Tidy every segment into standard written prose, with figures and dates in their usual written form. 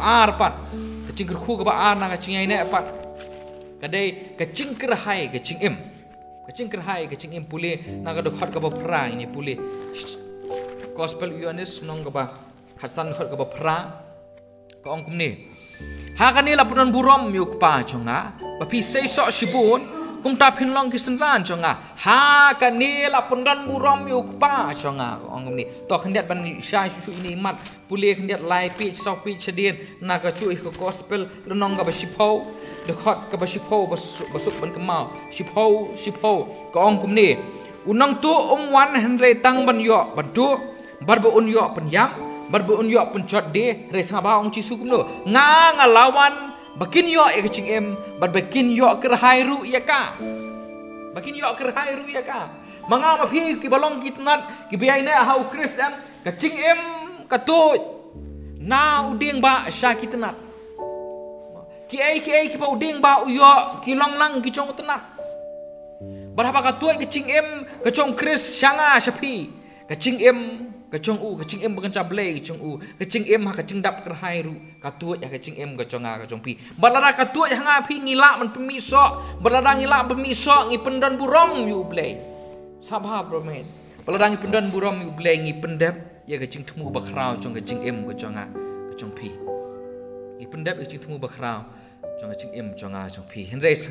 ar pat kecing kerku ke ar na kecing ai ne pat kadai kecing kerhai kecing im puli na ka dokhat ka ba pra ini puli gospel Yohanes nong ka ba khatsan khot ka ba pra ka ong kum ni ha kan ni lapunan burom yuk pa chonga ba pi sei so shibun kum ta phin long kisan ran chonga ha kan ni lapunan burom yuk pa chonga ong kum ni to khandiat ban sha shu ini mat puli khandiat lai pi so pi chadien na ka chui ko gospel nong ka ba shipho dekat ke basipo basuk ban kemau sipo ko ong kum ni unang tu wan henre tang ban yo ban tu barbo un yo pen yam barbo un yo pen chot de re saba ong chisu kum no nga lawan bakin yo e kecing em bar bakin yo kerhai ru ya ka bakin yo kerhai ru ya ka manga ma phi ki balong kitnat ki biai ne hau kristian kecing em katut na uding ba sya kitnat ki pa uding ba uyo ki long lang ki chong tenat berapa ka tuai kecing em kecong kris syanga syapi kecing em kecing em bukan cablay kecong kecing em ha kecing dap kerhai ru ka tuai ya kecing em kecong kecong pi balara ka tuai hanga pi ngila man pemiso balara ngila pemiso ngi pendon burom yu blay sabha bromen balara ngi pendon burom yu blay ngi pendap ya kecing temu bakrau chong kecing em kecong pi ngi pendap kecing temu bakrau chong kecing em chong pi henres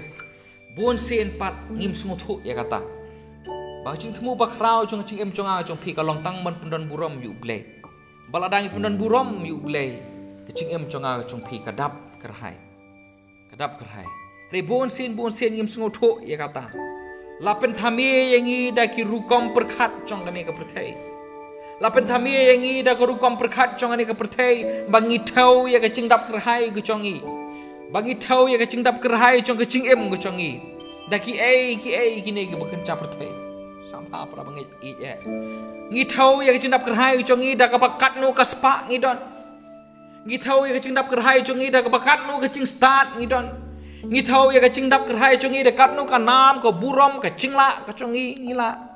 bon sen pat ngim sungu thu ya kata ba ching temu bakrau chong kecing em chong pi kalong tang man pendon burom yu blay baladang pendon burom yu blay kecing em chong pi kadap kerhai re bon sen ngim sungu thu ya kata lapen thami yangi da ki rukom perkhat chong kane ka perthai lapen thami yangi da ka rukom perkhat chong kane ka perthai bangi thau ya kecing dap kerhai ku chongi bagi thau ya kecing dap kerhai chong kecing em ku chongi da ki ai kini ki bakan cha perthai sampa pra bangi i ya ngi thau ya kecing dap kerhai ku chongi da ka bakat nu ka spa ngi don ngi thau ya kecing dap kerhai chongi da ka bakat nu kecing start ngi don ngi thau ya kecing dap kerhai chongi da kat nu ka nam ko burom ka cingla ka chongi ngila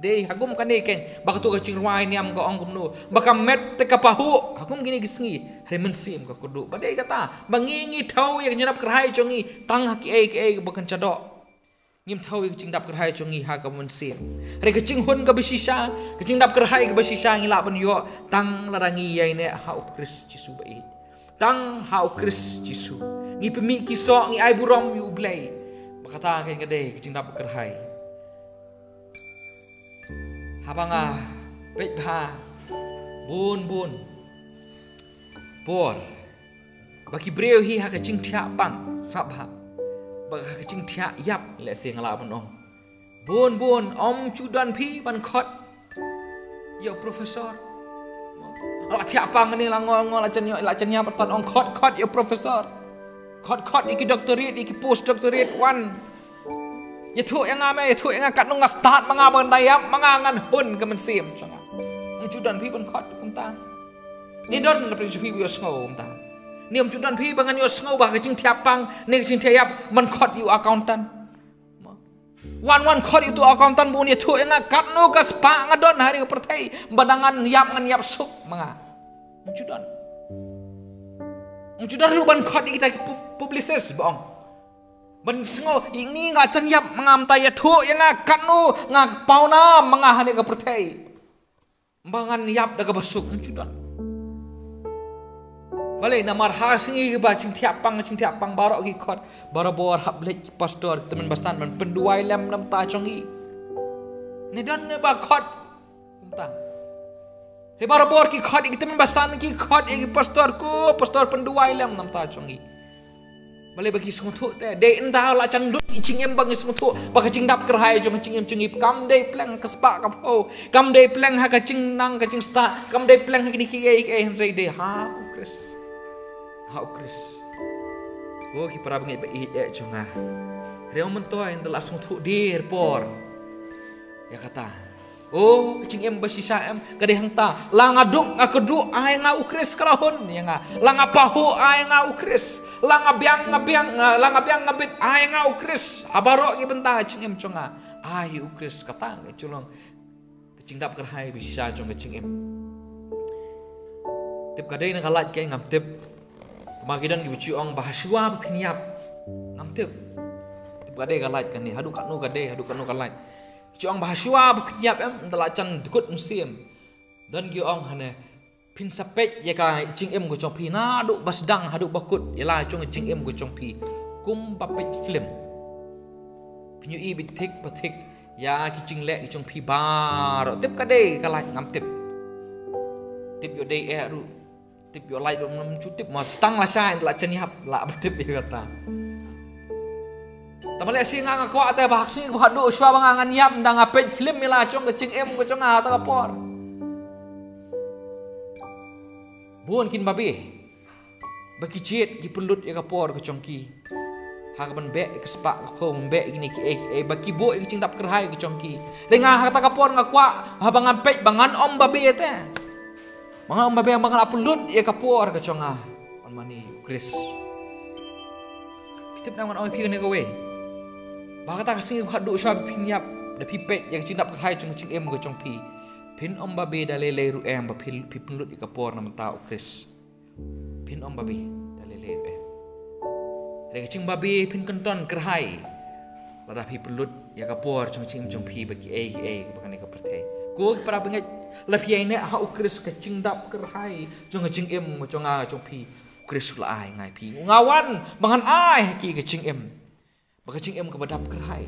de hagum kane ken bakatu ka cingwai niam ko ongkum nu bakam met te ka pahu hagum gini gisngi remen sim ka kudu badai kata bangi ngi thau ya kecing dap kerhai chongi tang ki ai bakan chado ngim thau ya kecing dap kerhai chongi ha ka mun sim re kecing hun ka bisisa kecing dap kerhai ka bisisa ngila ban yo tang larangi yai ne hau kris jisu bai tang hau kris jisu ngi pemi kiso ngi ai burom yu blay bakata ken gede kecing dap kerhai habanga pet bha bun por baki breu hi ha kecing thia pang sabha bak ha kecing thia yap le se ngala ban ong bun om chudan phi ban khot yo profesor ala thia pang ni la ngol la chen pertan ong khot yo profesor khot iki doctorate iki post doctorate one ya thu yang ame thu yang kat nung start manga ban dayam manga ngan hun ka men sim changa ong chudan phi ban khot kum ta ni don na pri phi yo sngo kum ta ni om chudan phi bangan yo sngo ba ka ching thiap pang ne ching thiap man khot you accountant one khot itu accountant bu ni thu yang kat nu ka spa ngadon hari ka perthai badangan yap sup manga ong chudan ru ban khot kita publicist bong ban sngo ini nga chang yap mangam ta ya thu yang kan nu nga pauna manga hane ka perthai bangan yap daga basuk chudan bale na marha singi ba ching thiap pang barok ki khot barabor hablek pastor temen basan man penduai lem nam ta chongi ni dan ne ba khot kumta he barabor ki khot ki temen basan ki khot ki pastor penduai lem nam ta chongi bale bagi sungtu te de entah la chan dut ching em bang sungtu ba ka ching dap kerhai jong ching em chungi kam de pleng ka spa ka ho kam de pleng ha ka ching nang ka ching sta kam de pleng ha ki henry de ha kris go ki para bangai ba i jonga reo mento en la sungtu dir por ya kata oh ching em basisa em kade hang ta langa duk ngakedu ai nga ukris kalahon ya nga langa pahu ai nga ukris langa biang ngabit ai nga ukris habaro gi benta ching em chonga ai ukris kata nge culong kecing dap kerhai bisa chong kecing em tip kade na kalat kay ngam tip Magidan ki bicu ong bahasua piniap. Ngam tip. Tip gade galait kan ni. Hadu kat nu galait. Bicu ong bahasua piniap em dalacan dukut musim. Dan ki ong hane pin sapet ya ka cing em go chong pi na du basdang hadu bakut yala chong cing em go chong pi kum papet film pinyu i bitik patik ya ki cing le ki chong pi bar tip ka de kalai ngam tip yo de ru tip yo lai dum nam chu tip ma stang la sha la chen hap la tip ye kata tamale si nga ko ate bahak si ko hadu shwa bang ngan yap ndang apet film yala chong cing em go chong ta kapor buon kin babi baki jet ki pelut ya kapor ke chongki ha ka ban be ke spak ko be gini ki baki bo ki cingdap kerhai ke chongki lenga ha ta kapor nga kwa ha bangan pet bangan om babi te bangan om babi bangan apulut ya kapor ke chonga on mani Chris pitip nang on pi ne ko we ba ka ta sing khadu sha pinyap da pi pet ya cingdap kerhai chong cing em ke chongpi pin om babi dalele ru em ba pi pelut ka por nam tau Chris pin om babi dalele em re cing babi pin kenton kerhai lada pi pelut ya ka por chong cing chong pi ba ki bakan ka prate ko para benget la pi ne ha Chris ka cing dap kerhai chong cing em chong chong pi Chris la ai ngai pi ngawan bangan ai ki ka cing em ba ka cing em ka badap kerhai